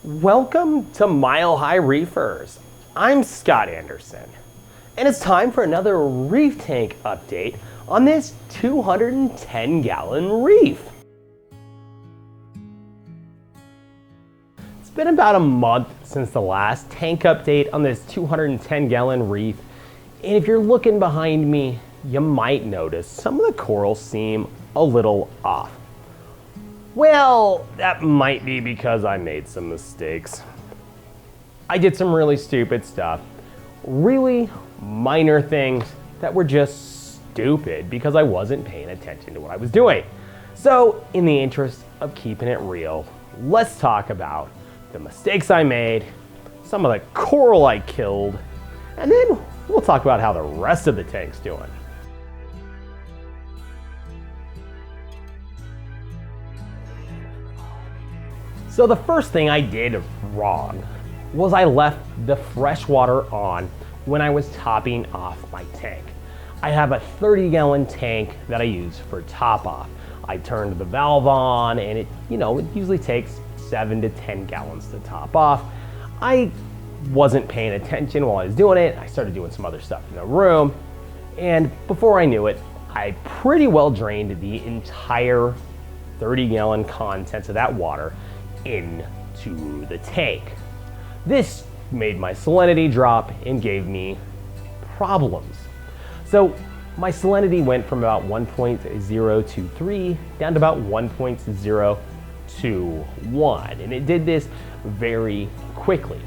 Welcome to Mile High Reefers. I'm Scott Anderson, and it's time for another reef tank update on this 210-gallon reef. It's been about a month since the last tank update on this 210-gallon reef, and if you're looking behind me, you might notice some of the corals seem a little off. Well, that might be because I made some mistakes. I did some really stupid stuff, really minor things that were just stupid because I wasn't paying attention to what I was doing. So, in the interest of keeping it real, let's talk about the mistakes I made, some of the coral I killed, and then we'll talk about how the rest of the tank's doing. So the first thing I did wrong was I left the fresh water on when I was topping off my tank. I have a 30-gallon tank that I use for top off. I turned the valve on and it usually takes 7 to 10 gallons to top off. I wasn't paying attention while I was doing it. I started doing some other stuff in the room, and before I knew it, I pretty well drained the entire 30-gallon contents of that water into the tank. This made my salinity drop and gave me problems. So my salinity went from about 1.023 down to about 1.021, and it did this very quickly.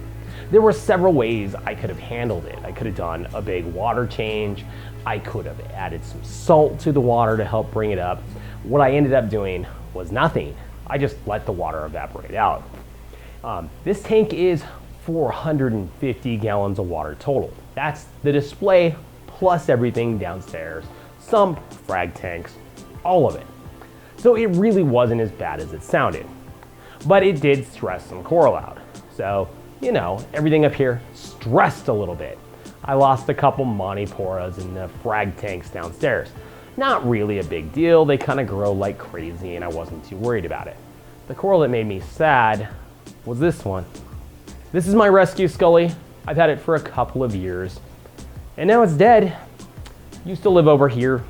There were several ways I could have handled it. I could have done a big water change. I could have added some salt to the water to help bring it up. What I ended up doing was nothing. I just let the water evaporate out. This tank is 450 gallons of water total. That's the display plus everything downstairs, sump, frag tanks, all of it. So it really wasn't as bad as it sounded, but it did stress some coral out. So, everything up here stressed a little bit. I lost a couple Montiporas in the frag tanks downstairs. Not really a big deal. They kind of grow like crazy and I wasn't too worried about it. The coral that made me sad was this one. This is my rescue Scully. I've had it for a couple of years and now it's dead. Used to live over here,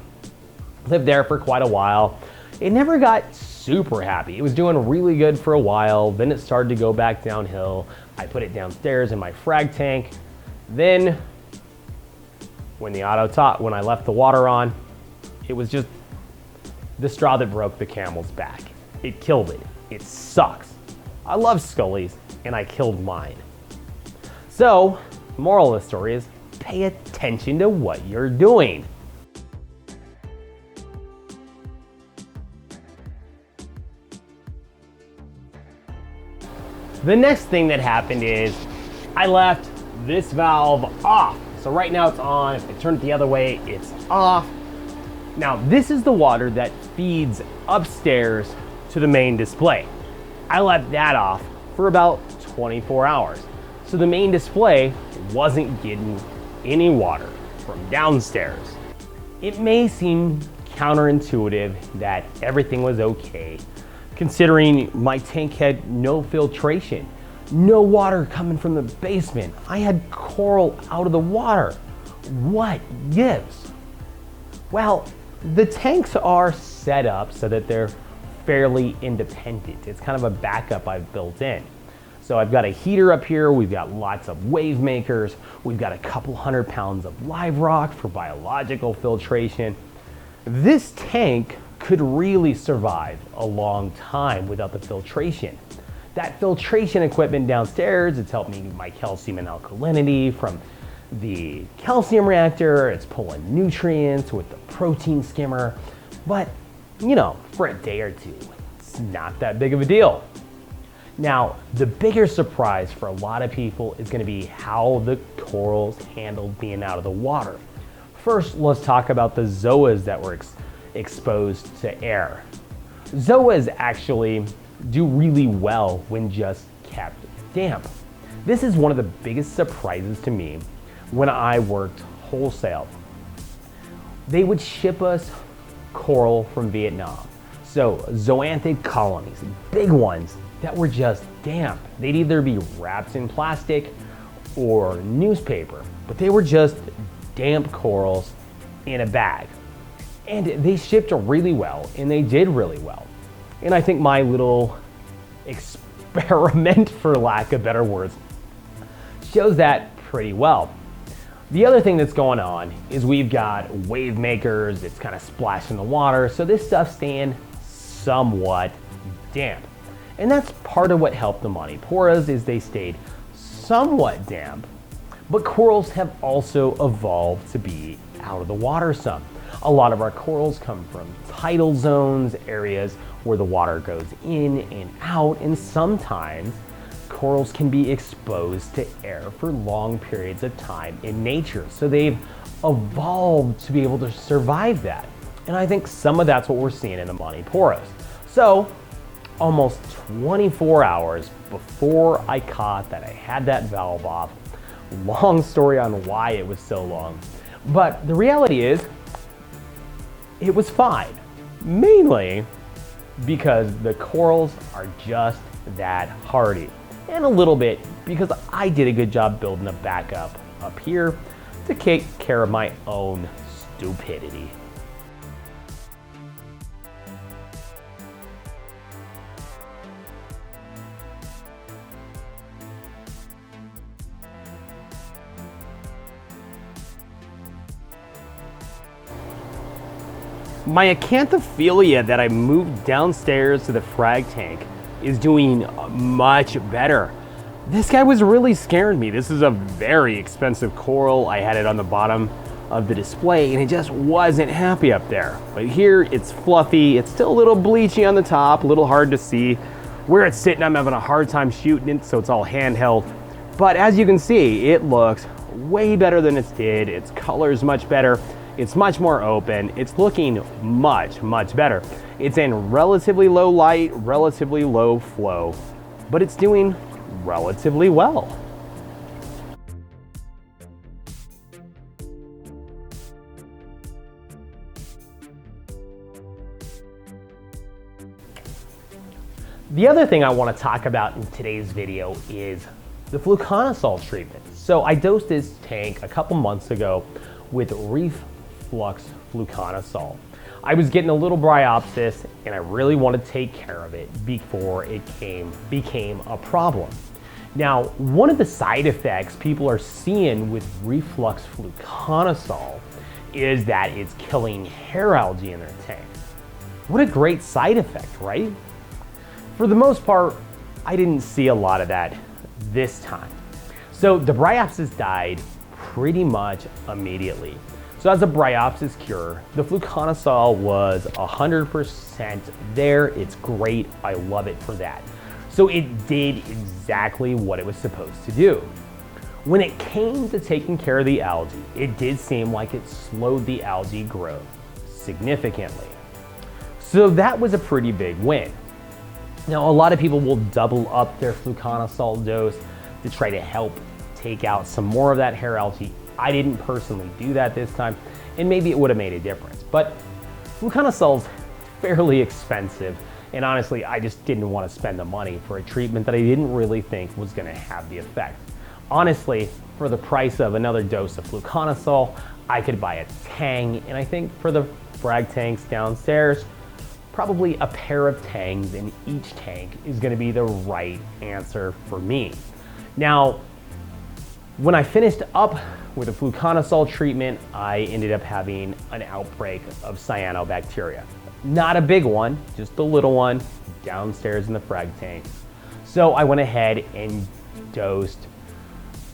lived there for quite a while. It never got super happy. It was doing really good for a while. Then it started to go back downhill. I put it downstairs in my frag tank. Then when I left the water on, it was just the straw that broke the camel's back. It killed it. It sucks. I love Scullies, and I killed mine. So, moral of the story is pay attention to what you're doing. The next thing that happened is I left this valve off. So right now it's on. If I turn it the other way, it's off. Now this is the water that feeds upstairs to the main display. I left that off for about 24 hours. So the main display wasn't getting any water from downstairs. It may seem counterintuitive that everything was okay, considering my tank had no filtration, no water coming from the basement. I had coral out of the water. What gives? Well, the tanks are set up so that they're fairly independent. It's kind of a backup I've built in. So I've got a heater up here, we've got lots of wave makers, we've got a couple 100 pounds of live rock for biological filtration. This tank could really survive a long time without the filtration. That filtration equipment downstairs, it's helped me my calcium and alkalinity from the calcium reactor. It's pulling nutrients with the protein skimmer. But, for a day or two, it's not that big of a deal. Now, the bigger surprise for a lot of people is going to be how the corals handled being out of the water. First, let's talk about the zoas that were exposed to air. Zoas actually do really well when just kept damp. This is one of the biggest surprises to me when I worked wholesale. They would ship us coral from Vietnam. So zoanthic colonies, big ones, that were just damp. They'd either be wrapped in plastic or newspaper, but they were just damp corals in a bag. And they shipped really well, and they did really well. And I think my little experiment, for lack of better words, shows that pretty well. The other thing that's going on is we've got wave makers, it's kind of splashing the water, so this stuff's staying somewhat damp. And that's part of what helped the Maniporas, is they stayed somewhat damp, but corals have also evolved to be out of the water some. A lot of our corals come from tidal zones, areas where the water goes in and out, and sometimes corals can be exposed to air for long periods of time in nature. So they've evolved to be able to survive that. And I think some of that's what we're seeing in the Maniporas. So almost 24 hours before I caught that I had that valve off, long story on why it was so long, but the reality is it was fine, mainly because the corals are just that hardy, and a little bit because I did a good job building a backup up here to take care of my own stupidity. My Acanthophilia that I moved downstairs to the frag tank is doing much better. This guy was really scaring me. This is a very expensive coral. I had it on the bottom of the display and it just wasn't happy up there. But here it's fluffy. It's still a little bleachy on the top, a little hard to see. Where it's sitting, I'm having a hard time shooting it, so it's all handheld. But as you can see, it looks way better than it did. Its color's much better. It's much more open. It's looking much, much better. It's in relatively low light, relatively low flow, but it's doing relatively well. The other thing I want to talk about in today's video is the fluconazole treatment. So I dosed this tank a couple months ago with Reef Flux Fluconazole. I was getting a little bryopsis and I really wanted to take care of it before it became a problem. Now, one of the side effects people are seeing with Reef Flux Fluconazole is that it's killing hair algae in their tank. What a great side effect, right? For the most part, I didn't see a lot of that this time. So the bryopsis died pretty much immediately. So as a bryopsis cure, the fluconazole was 100% there. It's great. I love it for that. So it did exactly what it was supposed to do. When it came to taking care of the algae, it did seem like it slowed the algae growth significantly. So that was a pretty big win. Now, a lot of people will double up their fluconazole dose to try to help take out some more of that hair algae. I didn't personally do that this time, and maybe it would have made a difference. But fluconazole's fairly expensive, and honestly, I just didn't want to spend the money for a treatment that I didn't really think was going to have the effect. Honestly, for the price of another dose of fluconazole, I could buy a tang, and I think for the frag tanks downstairs, probably a pair of tangs in each tank is going to be the right answer for me. Now, when I finished up with a fluconazole treatment, I ended up having an outbreak of cyanobacteria. Not a big one, just a little one downstairs in the frag tank. So I went ahead and dosed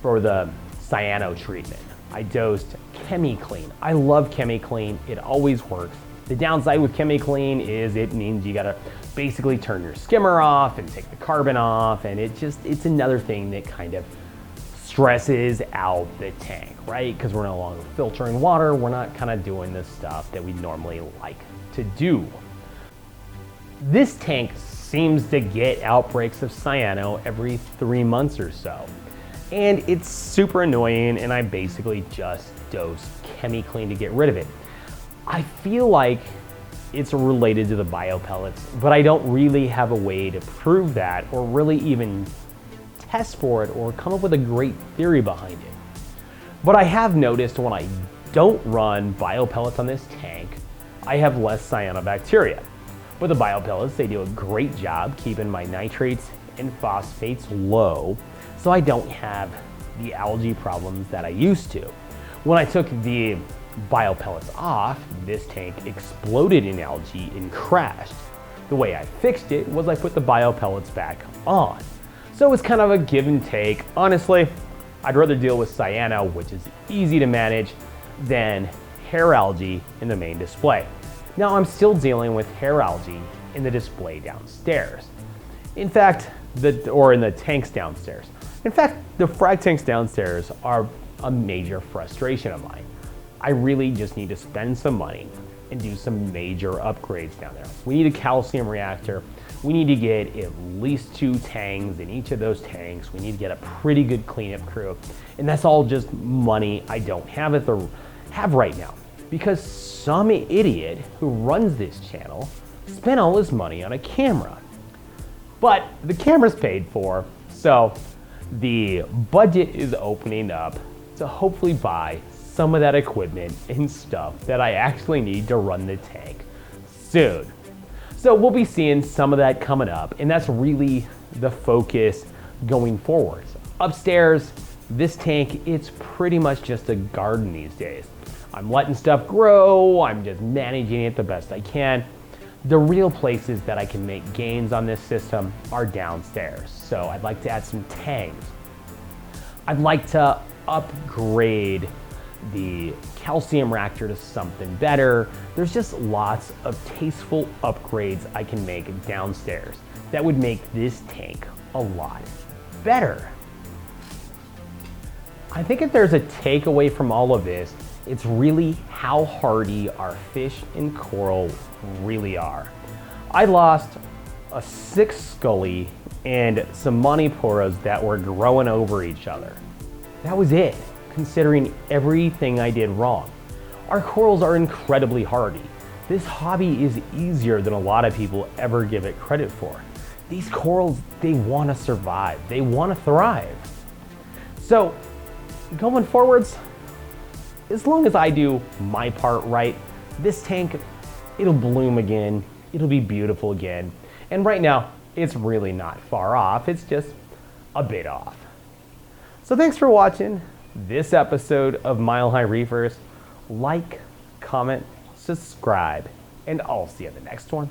for the cyano treatment. I dosed ChemiClean. I love ChemiClean, it always works. The downside with ChemiClean is it means you gotta basically turn your skimmer off and take the carbon off, and it's another thing that kind of stresses out the tank, right? Because we're no longer filtering water, we're not kind of doing the stuff that we normally like to do. This tank seems to get outbreaks of cyano every 3 months or so. And it's super annoying, and I basically just dose ChemiClean to get rid of it. I feel like it's related to the biopellets, but I don't really have a way to prove that or really even test for it or come up with a great theory behind it. But I have noticed when I don't run biopellets on this tank, I have less cyanobacteria. With the biopellets, they do a great job keeping my nitrates and phosphates low, so I don't have the algae problems that I used to. When I took the biopellets off, this tank exploded in algae and crashed. The way I fixed it was I put the biopellets back on. So it's kind of a give and take. Honestly, I'd rather deal with cyano, which is easy to manage, than hair algae in the main display. Now I'm still dealing with hair algae in the display downstairs. In fact, in the tanks downstairs. In fact, the frag tanks downstairs are a major frustration of mine. I really just need to spend some money and do some major upgrades down there. We need a calcium reactor. We need to get at least 2 tanks in each of those tanks. We need to get a pretty good cleanup crew. And that's all just money I don't have right now, because some idiot who runs this channel spent all his money on a camera. But the camera's paid for, so the budget is opening up to hopefully buy some of that equipment and stuff that I actually need to run the tank soon. So we'll be seeing some of that coming up, and that's really the focus going forward. Upstairs, this tank, it's pretty much just a garden these days. I'm letting stuff grow, I'm just managing it the best I can. The real places that I can make gains on this system are downstairs. So I'd like to add some tanks. I'd like to upgrade the calcium reactor to something better. There's just lots of tasteful upgrades I can make downstairs that would make this tank a lot better. I think if there's a takeaway from all of this, it's really how hardy our fish and coral really are. I lost a 6 scully and some maniporas that were growing over each other. That was it, considering everything I did wrong. Our corals are incredibly hardy. This hobby is easier than a lot of people ever give it credit for. These corals, they want to survive. They want to thrive. So going forwards, as long as I do my part right, this tank, it'll bloom again. It'll be beautiful again. And right now, it's really not far off. It's just a bit off. So thanks for watching this episode of Mile High Reefers. Like, comment, subscribe, and I'll see you in the next one.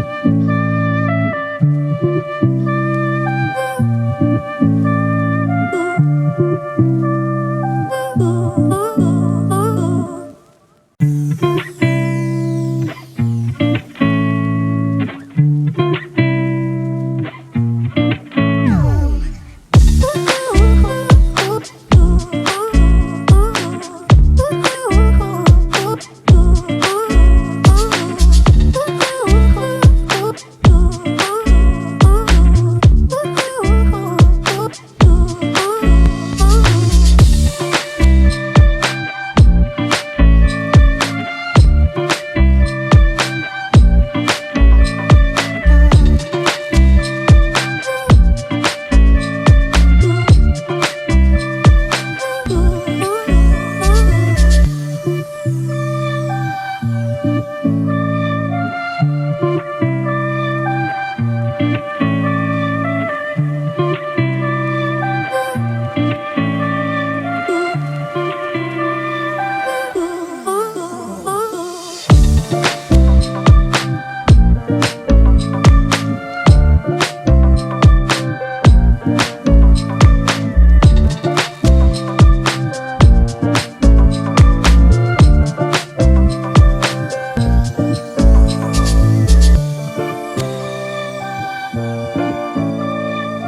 you.